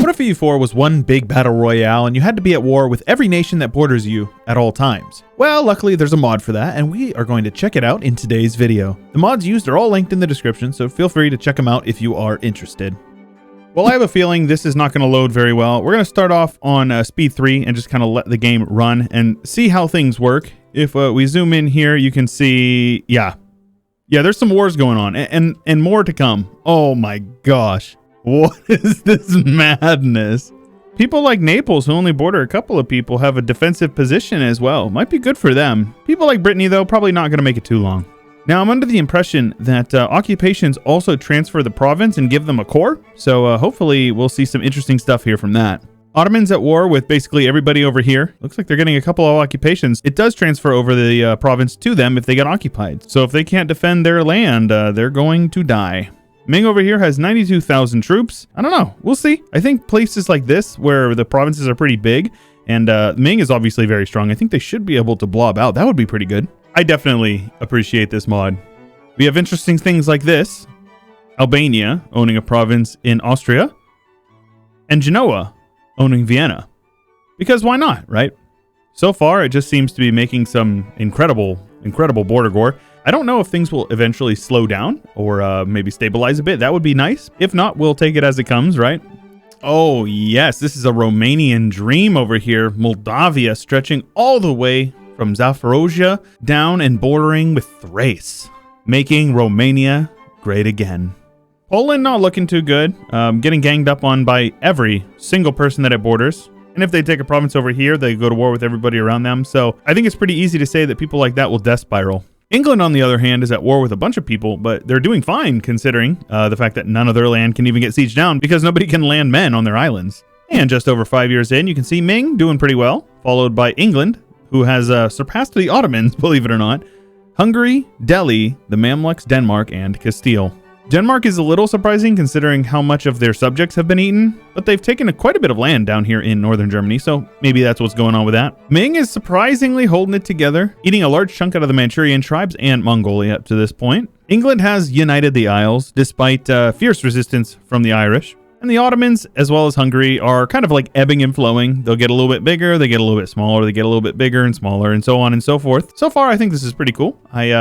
What if EU4 was one big battle royale and you had to be at war with every nation that borders you at all times? Well, luckily there's a mod for that, and we are going to check it out in today's video. The mods used are all linked in the description, so feel free to check them out if you are interested. Well, I have a feeling this is not going to load very well. We're going to start off on speed 3 and just kind of let the game run and see how things work. If we zoom in here, you can see, yeah, there's some wars going on and more to come. Oh my gosh. What is this madness? People like Naples, who only border a couple of people, have a defensive position as well. Might be good for them. People like Brittany, though, probably not going to make it too long. Now, I'm under the impression that occupations also transfer the province and give them a core. So hopefully we'll see some interesting stuff here from that. Ottomans at war with basically everybody over here. Looks like they're getting a couple of occupations. It does transfer over the province to them if they get occupied. So if they can't defend their land, they're going to die. Ming over here has 92,000 troops. I don't know. We'll see. I think places like this where the provinces are pretty big and Ming is obviously very strong. I think they should be able to blob out. That would be pretty good. I definitely appreciate this mod. We have interesting things like this. Albania owning a province in Austria and Genoa owning Vienna. Because why not, right? So far, it just seems to be making some incredible border gore. I don't know if things will eventually slow down or maybe stabilize a bit. That would be nice. If not, we'll take it as it comes, right? Oh, yes. This is a Romanian dream over here. Moldavia stretching all the way from Zaporozhye down and bordering with Thrace, making Romania great again. Poland not looking too good. Getting ganged up on by every single person that it borders. And if they take a province over here, they go to war with everybody around them. So I think it's pretty easy to say that people like that will death spiral. England, on the other hand, is at war with a bunch of people, but they're doing fine considering the fact that none of their land can even get sieged down because nobody can land men on their islands. And just over 5 years in, you can see Ming doing pretty well, followed by England, who has surpassed the Ottomans, believe it or not, Hungary, Delhi, the Mamluks, Denmark, and Castile. Denmark is a little surprising considering how much of their subjects have been eaten, but they've taken quite a bit of land down here in northern Germany, so maybe that's what's going on with that. Ming is surprisingly holding it together, eating a large chunk out of the Manchurian tribes and Mongolia up to this point. England has united the Isles, despite fierce resistance from the Irish. And the Ottomans, as well as Hungary, are kind of like ebbing and flowing. They'll get a little bit bigger, they get a little bit smaller, they get a little bit bigger and smaller, and so on and so forth. So far, I think this is pretty cool. I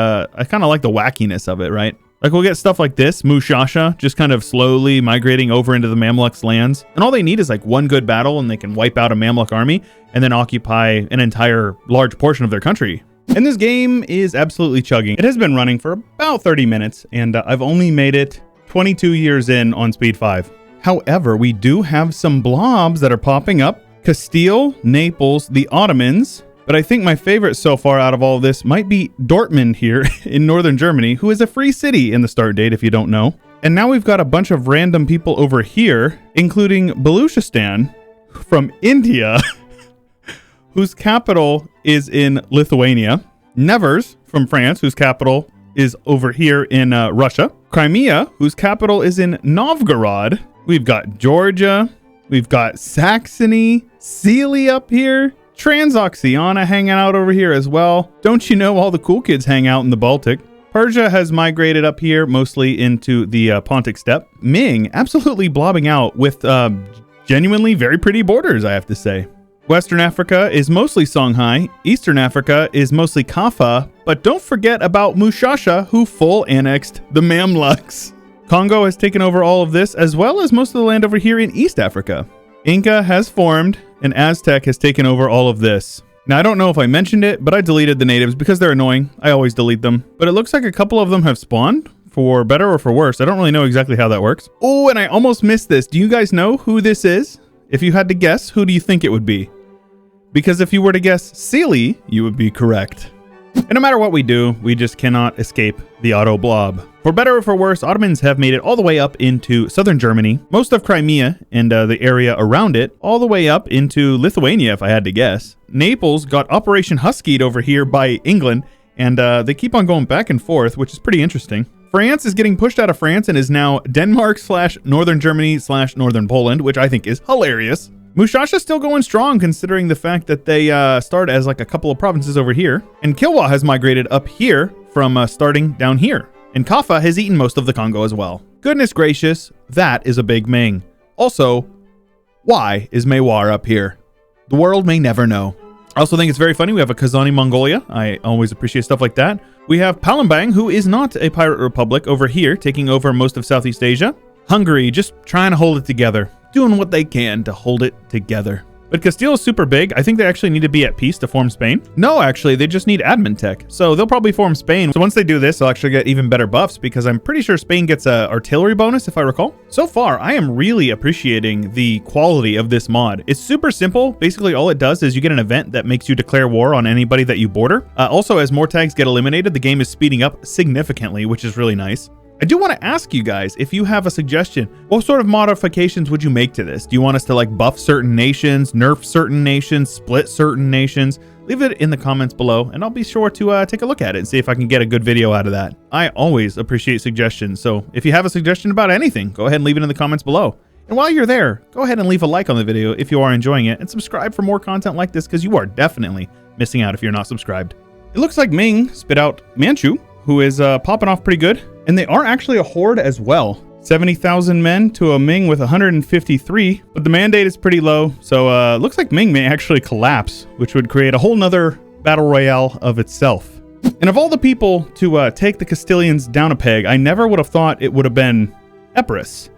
kind of like the wackiness of it, right? Like, we'll get stuff like this, Mushasha, just kind of slowly migrating over into the Mamluks' lands. And all they need is like one good battle, and they can wipe out a Mamluk army, and then occupy an entire large portion of their country. And this game is absolutely chugging. It has been running for about 30 minutes, and I've only made it 22 years in on speed 5. However, we do have some blobs that are popping up. Castile, Naples, the Ottomans. But I think my favorite so far out of all of this might be Dortmund here in northern Germany, who is a free city in the start date, if you don't know. And now we've got a bunch of random people over here, including Baluchistan from India, whose capital is in Lithuania. Nevers from France, whose capital is over here in Russia. Crimea, whose capital is in Novgorod. We've got Georgia. We've got Saxony, Sealy up here. Transoxiana hanging out over here as well. Don't you know all the cool kids hang out in the Baltic? Persia has migrated up here, mostly into the Pontic steppe. Ming absolutely blobbing out with genuinely very pretty borders, I have to say. Western Africa is mostly Songhai. Eastern Africa is mostly Kaffa. But don't forget about Mushasha, who full annexed the Mamluks. Congo has taken over all of this, as well as most of the land over here in East Africa. Inca has formed, and Aztec has taken over all of this. Now, I don't know if I mentioned it, but I deleted the natives because they're annoying. I always delete them. But it looks like a couple of them have spawned, for better or for worse. I don't really know exactly how that works. Oh, and I almost missed this. Do you guys know who this is? If you had to guess, who do you think it would be? Because if you were to guess Sealy, you would be correct. And no matter what we do, we just cannot escape the auto blob. For better or for worse, Ottomans have made it all the way up into southern Germany, most of Crimea and the area around it, all the way up into Lithuania, if I had to guess. Naples got Operation Huskied over here by England, and they keep on going back and forth, which is pretty interesting. France is getting pushed out of France and is now Denmark/Northern Germany/Northern Poland, which I think is hilarious. Mushasha's still going strong considering the fact that they start as like a couple of provinces over here. And Kilwa has migrated up here from starting down here. And Kaffa has eaten most of the Congo as well. Goodness gracious, that is a big Ming. Also, Why is Maywar up here? The world may never know. I also think it's very funny. We have a Kazani Mongolia. I always appreciate stuff like that. We have Palembang, who is not a pirate republic, over here, taking over most of Southeast Asia. Hungary, just trying to hold it together, doing what they can to hold it together. But Castile is super big. I think they actually need to be at peace to form Spain. No, actually, they just need admin tech. So they'll probably form Spain. So once they do this, they'll actually get even better buffs because I'm pretty sure Spain gets a artillery bonus, if I recall. So far, I am really appreciating the quality of this mod. It's super simple. Basically, all it does is you get an event that makes you declare war on anybody that you border. Also, as more tags get eliminated, the game is speeding up significantly, which is really nice. I do want to ask you guys, if you have a suggestion, what sort of modifications would you make to this? Do you want us to like buff certain nations, nerf certain nations, split certain nations? Leave it in the comments below and I'll be sure to take a look at it and see if I can get a good video out of that. I always appreciate suggestions, so if you have a suggestion about anything, go ahead and leave it in the comments below. And while you're there, go ahead and leave a like on the video if you are enjoying it and subscribe for more content like this because you are definitely missing out if you're not subscribed. It looks like Ming spit out Manchu, who is popping off pretty good. And they are actually a horde as well. 70,000 men to a Ming with 153, but the mandate is pretty low. So looks like Ming may actually collapse, which would create a whole nother battle royale of itself. And of all the people to take the Castilians down a peg, I never would have thought it would have been Epirus.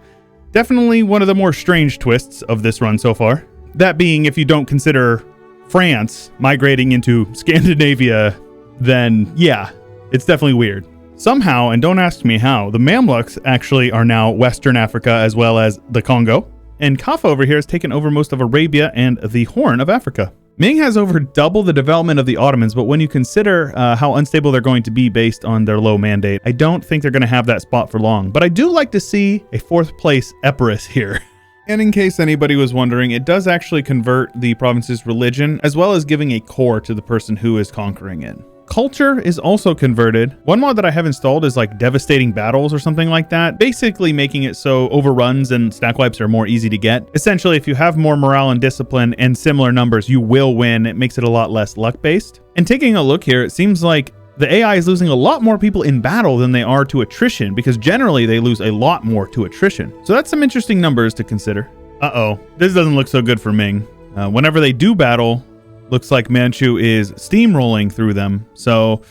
Definitely one of the more strange twists of this run so far. That being, if you don't consider France migrating into Scandinavia, then yeah, it's definitely weird. Somehow, and don't ask me how, the Mamluks actually are now Western Africa as well as the Congo. And Kaffa over here has taken over most of Arabia and the Horn of Africa. Ming has over double the development of the Ottomans, but when you consider how unstable they're going to be based on their low mandate, I don't think they're going to have that spot for long. But I do like to see a 4th place Epirus here. And in case anybody was wondering, it does actually convert the province's religion, as well as giving a core to the person who is conquering it. Culture is also converted. One mod that I have installed is like devastating battles or something like that, basically making it so overruns and stack wipes are more easy to get. Essentially, if you have more morale and discipline and similar numbers, you will win. It makes it a lot less luck-based. And taking a look here, it seems like the AI is losing a lot more people in battle than they are to attrition, because generally they lose a lot more to attrition. So that's some interesting numbers to consider. Uh-oh, this doesn't look so good for Ming. Whenever they do battle, looks like Manchu is steamrolling through them. So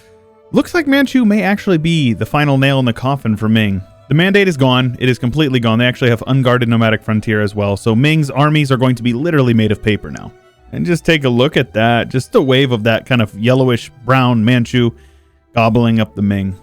looks like Manchu may actually be the final nail in the coffin for Ming. The mandate is gone. It is completely gone. They actually have unguarded nomadic frontier as well. So Ming's armies are going to be literally made of paper now. And just take a look at that. Just a wave of that kind of yellowish brown Manchu gobbling up the Ming.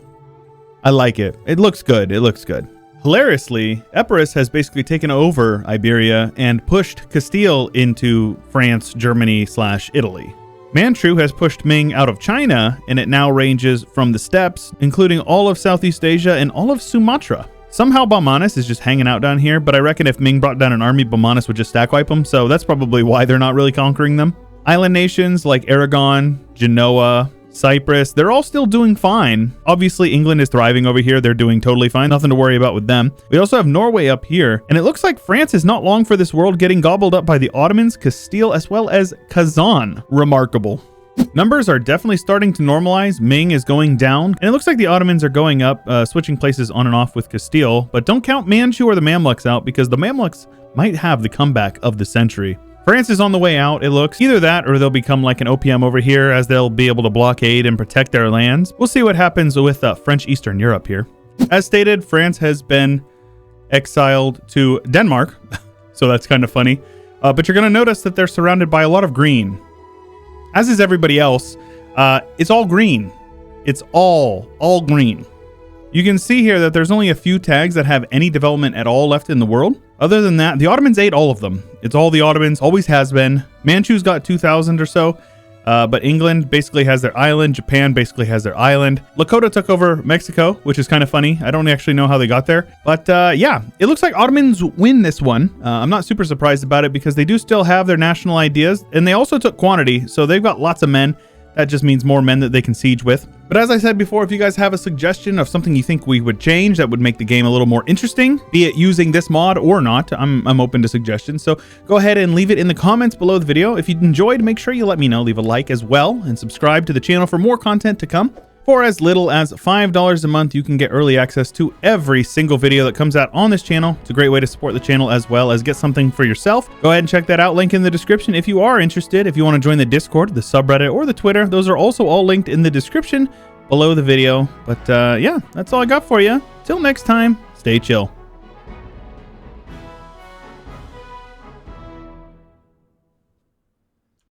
I like it. It looks good. It looks good. Hilariously, Epirus has basically taken over Iberia and pushed Castile into France, Germany/Italy. Manchu has pushed Ming out of China, and it now ranges from the steppes, including all of Southeast Asia and all of Sumatra. Somehow Baumanis is just hanging out down here, but I reckon if Ming brought down an army, Baumanis would just stack wipe them, so that's probably why they're not really conquering them. Island nations like Aragon, Genoa, Cyprus, they're all still doing fine. Obviously, England is thriving over here. They're doing totally fine. Nothing to worry about with them. We also have Norway up here. And it looks like France is not long for this world getting gobbled up by the Ottomans, Castile, as well as Kazan. Remarkable. Numbers are definitely starting to normalize. Ming is going down. And it looks like the Ottomans are going up, switching places on and off with Castile. But don't count Manchu or the Mamluks out, because the Mamluks might have the comeback of the century. France is on the way out, it looks. Either that or they'll become like an OPM over here, as they'll be able to blockade and protect their lands. We'll see what happens with French Eastern Europe here. As stated, France has been exiled to Denmark, so that's kind of funny. But you're going to notice that they're surrounded by a lot of green. As is everybody else, it's all green. It's all green. You can see here that there's only a few tags that have any development at all left in the world. Other than that, the Ottomans ate all of them. It's all the Ottomans, always has been. Manchu's got 2,000 or so, but England basically has their island. Japan basically has their island. Lakota took over Mexico, which is kind of funny. I don't actually know how they got there. But yeah, it looks like Ottomans win this one. I'm not super surprised about it because they do still have their national ideas, and they also took quantity, so they've got lots of men. That just means more men that they can siege with. But as I said before, if you guys have a suggestion of something you think we would change that would make the game a little more interesting, be it using this mod or not, I'm open to suggestions. So go ahead and leave it in the comments below the video. If you enjoyed, make sure you let me know. Leave a like as well and subscribe to the channel for more content to come. For as little as $5 a month, you can get early access to every single video that comes out on this channel. It's a great way to support the channel as well as get something for yourself. Go ahead and check that out. Link in the description if you are interested. If you want to join the Discord, the subreddit, or the Twitter, those are also all linked in the description below the video. But yeah, that's all I got for you. Till next time, stay chill.